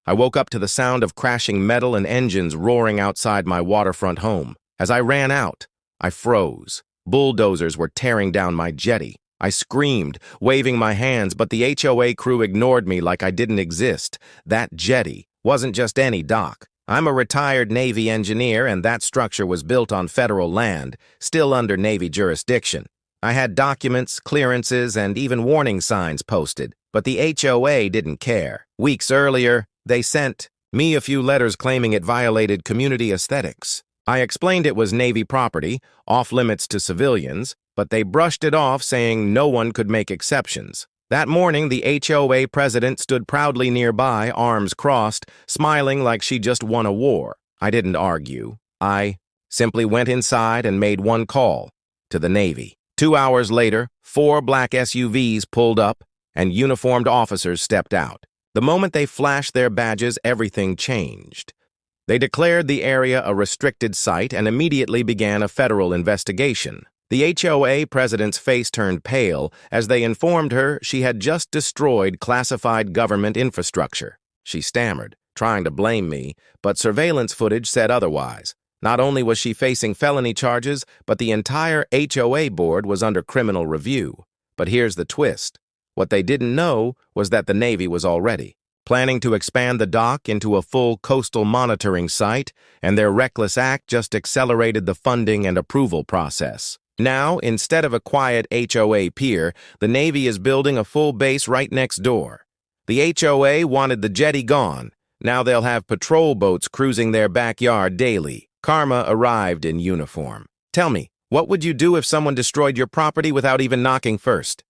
I woke up to the sound of crashing metal and engines roaring outside my waterfront home. As I ran out, I froze. Bulldozers were tearing down my jetty. I screamed, waving my hands, but the HOA crew ignored me like I didn't exist. That jetty wasn't just any dock. I'm a retired Navy engineer, and that structure was built on federal land, still under Navy jurisdiction. I had documents, clearances, and even warning signs posted, but the HOA didn't care. Weeks earlier, they sent me a few letters claiming it violated community aesthetics. I explained it was Navy property, off-limits to civilians, but they brushed it off, saying no one could make exceptions. That morning, the HOA president stood proudly nearby, arms crossed, smiling like she just won a war. I didn't argue. I simply went inside and made one call to the Navy. 2 hours later, 4 black SUVs pulled up, and uniformed officers stepped out. The moment they flashed their badges, everything changed. They declared the area a restricted site and immediately began a federal investigation. The HOA president's face turned pale as they informed her she had just destroyed classified government infrastructure. She stammered, trying to blame me, but surveillance footage said otherwise. Not only was she facing felony charges, but the entire HOA board was under criminal review. But here's the twist. What they didn't know was that the Navy was already planning to expand the dock into a full coastal monitoring site, and their reckless act just accelerated the funding and approval process. Now, instead of a quiet HOA pier, the Navy is building a full base right next door. The HOA wanted the jetty gone. Now they'll have patrol boats cruising their backyard daily. Karma arrived in uniform. Tell me, what would you do if someone destroyed your property without even knocking first?